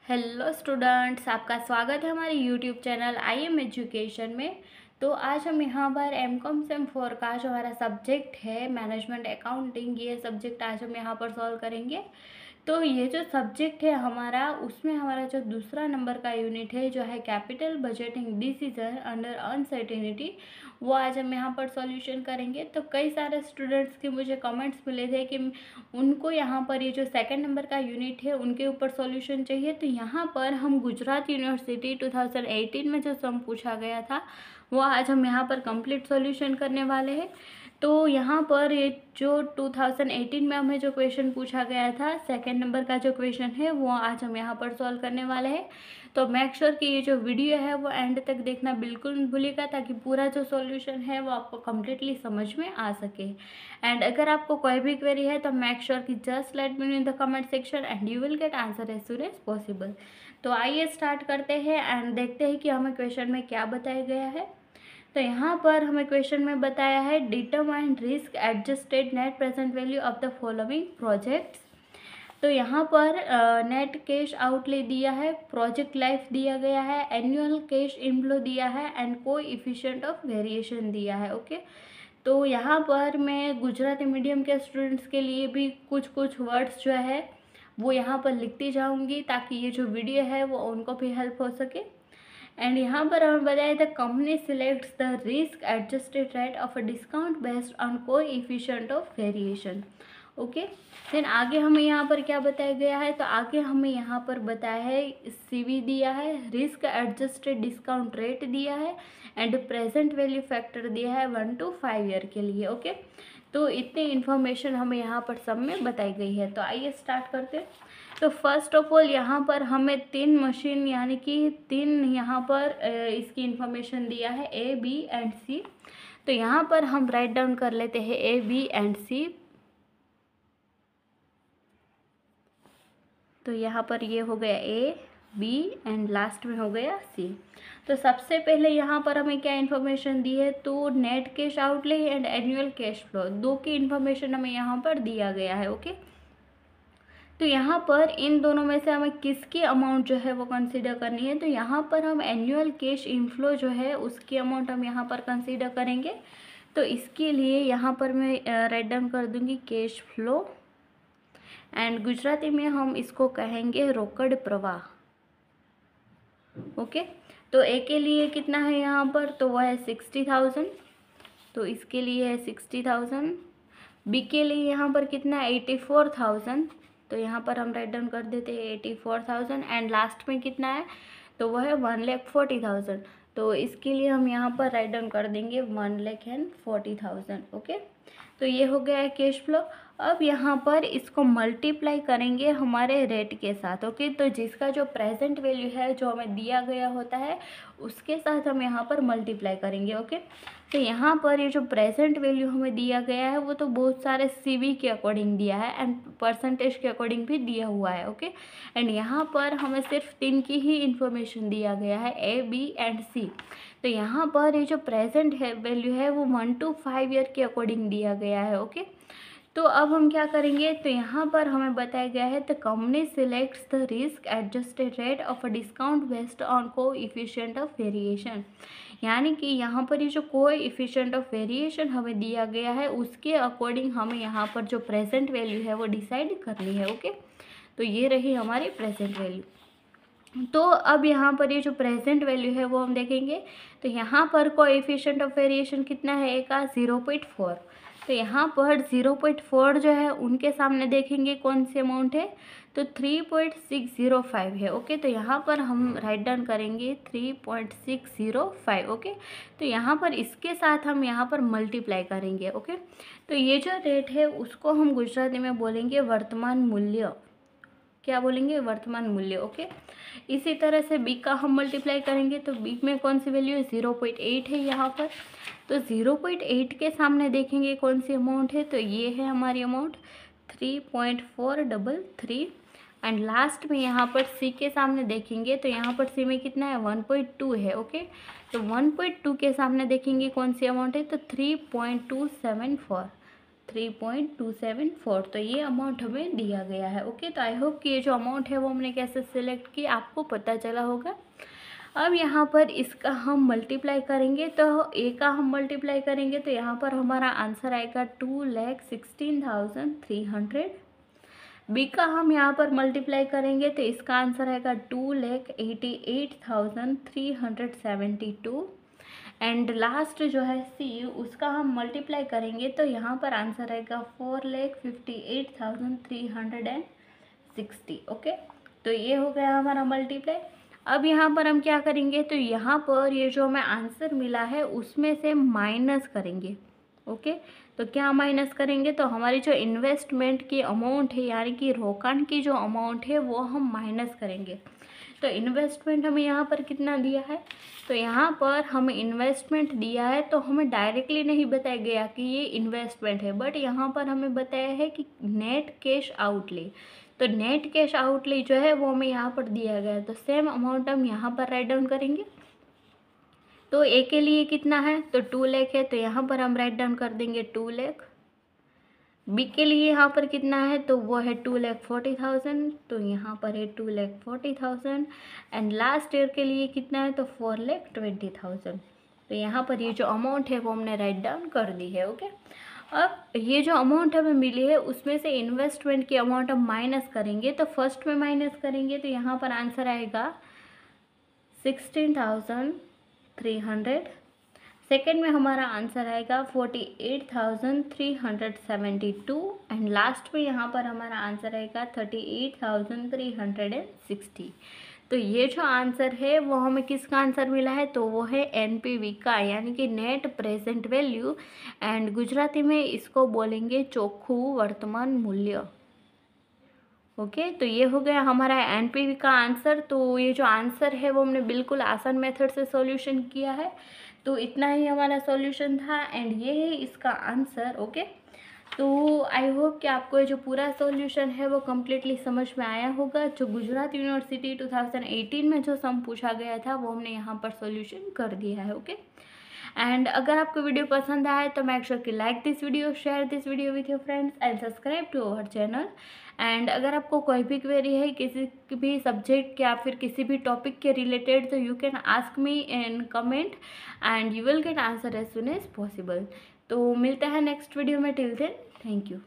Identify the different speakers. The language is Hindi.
Speaker 1: हेलो स्टूडेंट्स, आपका स्वागत है हमारे YouTube channel I am education में। तो आज हम यहाँ पर एम.कॉम सेम 4 का जो हमारा सब्जेक्ट है मैनेजमेंट अकाउंटिंग, ये सब्जेक्ट आज हम यहाँ पर सॉल्व करेंगे। तो ये जो सब्जेक्ट है हमारा, उसमें हमारा जो दूसरा नंबर का यूनिट है जो है capital budgeting decision under uncertainty, वो आज हम यहाँ पर सॉल्यूशन करेंगे। तो कई सारे स्टूडेंट्स के मुझे कमेंट्स मिले थे कि उनको यहाँ पर ये जो सेकंड नंबर का यूनिट है उनके ऊपर सॉल्यूशन चाहिए। तो यहाँ पर हम गुजरात यूनिवर्सिटी 2018 में जो सम पूछा गया था वो आज हम यहाँ पर कंप्लीट सॉल्यूशन करने वाले हैं। तो यहाँ पर ये जो 2018 में हमें जो क्वेश्चन पूछा गया था, सेकंड नंबर का जो क्वेश्चन है वो आज हम यहाँ पर सॉल्व करने वाले हैं। तो मेक श्योर कि ये जो वीडियो है वो एंड तक देखना बिल्कुल नहीं भूलिएगा, ताकि पूरा जो सॉल्यूशन है वो आपको कम्प्लीटली समझ में आ सके। एंड अगर आपको कोई भी क्वेरी है तो मेक श्योर कि just let me know in the comment section and you will get answer as soon as possible. तो आइए स्टार्ट करते हैं एंड देखते हैं कि हमें क्वेश्चन में क्या बताया गया है। तो यहाँ पर हमें क्वेश्चन में बताया है determine risk adjusted net present value of the following projects. तो यहाँ पर नेट कैश आउटले दिया है, प्रोजेक्ट लाइफ दिया गया है, एनुअल कैश इनफ्लो दिया है एंड कोएफिशिएंट ऑफ वेरिएशन दिया है। ओके, तो यहाँ पर मैं गुजराती मीडियम के स्टूडेंट्स के लिए भी कुछ कुछ वर्ड्स जो है वो यहाँ पर लिखती जाऊँगी, ताकि ये जो वीडियो है वो उनको भी हेल्प हो सके। एंड यहाँ पर हमें बताया the company selects the risk adjusted rate of a discount based on coefficient of variation. Okay, then आगे हमें यहाँ पर क्या बताया गया है, तो आगे हमें यहाँ पर बताया है सीवी दिया है, रिस्क एडजस्टेड डिस्काउंट रेट दिया है एंड प्रेजेंट वैल्यू फैक्टर दिया है 1 to 5 ईयर के लिए। ओके, तो इतनी इन्फॉर्मेशन हमें यहाँ पर सब में बताई गई है। तो आइए स्टार्ट करते हैं। तो फर्स्ट ऑफ ऑल यहाँ पर हमें 3 मशीन यानी कि 3 यहाँ पर इसकी इंफॉर्मेशन दिया है ए, बी एंड सी। तो यहाँ पर हम राइट डाउन कर लेते हैं ए, बी एंड सी। तो यहाँ पर ये हो गया ए, बी एंड लास्ट में हो गया सी। तो सबसे पहले यहाँ पर हमें क्या इन्फॉर्मेशन दी है, तो net cash outlay and annual cash flow, दो की इन्फॉर्मेशन हमें यहाँ पर दिया गया है। ओके, तो यहाँ पर इन दोनों में से हमें किसकी अमाउंट जो है वो कंसीडर करनी है, तो यहाँ पर हम एनुअल कैश इनफ्लो जो है उसकी अमाउंट हम यहाँ पर कंसीडर करेंगे। तो इसके लिए यहाँ पर मैं राइट डाउन कर दूँगी कैश फ्लो एंड गुजराती में हम इसको कहेंगे रोकड़ प्रवाह। ओके, तो ए के लिए कितना है यहाँ पर, तो वह है 60,000, तो इसके लिए है 60,000। बी के लिए यहाँ पर कितना है 84,000, तो यहाँ पर हम राइट डाउन कर देते हैं 84,000 एंड लास्ट में कितना है, तो वह है 1,40,000। तो इसके लिए हम यहाँ पर राइट डाउन कर देंगे 1,40,000। ओके, तो ये हो गया है कैश फ्लो। अब यहाँ पर इसको मल्टीप्लाई करेंगे हमारे रेट के साथ। ओके, तो जिसका जो प्रेजेंट वैल्यू है जो हमें दिया गया होता है उसके साथ हम यहाँ पर मल्टीप्लाई करेंगे। ओके, तो यहाँ पर ये जो प्रेजेंट वैल्यू हमें दिया गया है वो तो बहुत सारे सीवी के अकॉर्डिंग दिया है एंड परसेंटेज के अकॉर्डिंग भी दिया हुआ है। ओके, एंड यहाँ पर हमें सिर्फ 3 की ही इंफॉर्मेशन दिया गया है ए, बी एंड सी। तो यहाँ पर ये जो प्रेजेंट है वैल्यू है वो 1 to 5 ईयर के अकॉर्डिंग दिया गया है। ओके, तो अब हम क्या करेंगे, तो यहाँ पर हमें बताया गया है the company selects the risk adjusted rate of a discount based on coefficient of variation. यानी कि यहाँ पर ये जो कोएफिशिएंट ऑफ वेरिएशन हमें दिया गया है उसके अकॉर्डिंग हमें यहाँ पर जो प्रेजेंट वैल्यू है वो डिसाइड करनी है। ओके, तो ये रही हमारी प्रेजेंट वैल्यू। तो अब यहाँ पर ये जो प्रेजेंट वैल्यू है वो हम देखेंगे। तो यहाँ पर कोएफिशिएंट ऑफ वेरिएशन कितना है, ए का 0.4। तो यहाँ पर 0.4 जो है उनके सामने देखेंगे कौन सी अमाउंट है, तो 3.605 है। ओके, तो यहाँ पर हम राइट डाउन करेंगे 3.605। ओके, तो यहाँ पर इसके साथ हम यहाँ पर मल्टीप्लाई करेंगे। ओके, तो ये जो रेट है उसको हम गुजराती में बोलेंगे वर्तमान मूल्य। क्या बोलेंगे, वर्तमान मूल्य। ओके, इसी तरह से बी का हम मल्टीप्लाई करेंगे। तो बी में कौन सी वैल्यू है, 0.8 है यहाँ पर। तो 0.8 के सामने देखेंगे कौन सी अमाउंट है, तो ये है हमारी अमाउंट 3.433 एंड लास्ट में यहाँ पर सी के सामने देखेंगे तो यहाँ पर सी में कितना है, 1.2 है। ओके, तो 1.2 के सामने देखेंगे कौन सी अमाउंट है, तो 3.274। 3.274। तो ये अमाउंट हमें दिया गया है। ओके, तो आई होप कि ये जो अमाउंट है वो हमने कैसे सिलेक्ट की आपको पता चला होगा। अब यहाँ पर इसका हम मल्टीप्लाई करेंगे, तो ए का हम मल्टीप्लाई करेंगे तो यहाँ पर हमारा आंसर आएगा 2,16,300। बी का हम यहाँ पर मल्टीप्लाई करेंगे तो इसका आंसर आएगा 2,88,372। एंड लास्ट जो है सी, उसका हम मल्टीप्लाई करेंगे तो यहाँ पर आंसर आएगा 4,58,360। ओके, तो ये हो गया हमारा मल्टीप्लाई। अब यहाँ पर हम क्या करेंगे, तो यहाँ पर ये जो हमें आंसर मिला है उसमें से माइनस करेंगे। ओके, तो क्या माइनस करेंगे, तो हमारी जो इन्वेस्टमेंट की अमाउंट है यानी कि रोकान की जो अमाउंट है वो हम माइनस करेंगे। तो इन्वेस्टमेंट हमें यहाँ पर कितना दिया है, तो यहाँ पर हमें इन्वेस्टमेंट दिया है तो हमें डायरेक्टली नहीं बताया गया कि ये इन्वेस्टमेंट है, बट यहाँ पर हमें बताया है कि नेट कैश आउटले। तो नेट कैश आउटले जो है वो हमें यहाँ पर दिया गया है, तो सेम अमाउंट हम यहाँ पर राइट डाउन करेंगे। तो ए के लिए कितना है, तो 2 लाख है, तो यहाँ पर हम राइट डाउन कर देंगे 2 लाख। बी के लिए यहाँ पर कितना है, तो वो है 2,40,000, तो यहाँ पर है 2,40,000। एंड लास्ट ईयर के लिए कितना है, तो 4,20,000। तो यहाँ पर ये जो अमाउंट है वो हमने राइट डाउन कर दी है। ओके, अब ये जो अमाउंट हमें मिली है उसमें से इन्वेस्टमेंट की अमाउंट हम माइनस करेंगे, तो फर्स्ट में माइनस करेंगे तो यहाँ पर आंसर आएगा 16,300। सेकेंड में हमारा आंसर आएगा 48,372। एंड लास्ट में यहाँ पर हमारा आंसर आएगा 38,360। तो ये जो आंसर है वो हमें किसका आंसर मिला है, तो वो है एनपीवी का, यानी कि net present value. And Gujarati में इसको बोलेंगे चोखू वर्तमान मूल्य। ओके, तो ये हो गया हमारा एनपीवी का आंसर। तो ये जो आंसर है वो हमने बिल्कुल आसान मेथड से सॉल्यूशन किया है। तो इतना ही हमारा सॉल्यूशन था एंड ये है इसका आंसर। ओके, तो आई होप कि आपको ये जो पूरा सॉल्यूशन है वो कम्प्लीटली समझ में आया होगा। जो गुजरात यूनिवर्सिटी 2018 में जो सम पूछा गया था वो हमने यहाँ पर सॉल्यूशन कर दिया है। ओके, एंड अगर आपको वीडियो पसंद आए तो मेक श्योर कि like this video, share this video with your friends and subscribe to our channel. And अगर आपको कोई भी क्वेरी है किसी भी सब्जेक्ट या फिर किसी भी टॉपिक के रिलेटेड, तो you can ask me in comment and you will get answer as soon as possible. तो मिलते हैं नेक्स्ट वीडियो में, टिल देन थैंक यू।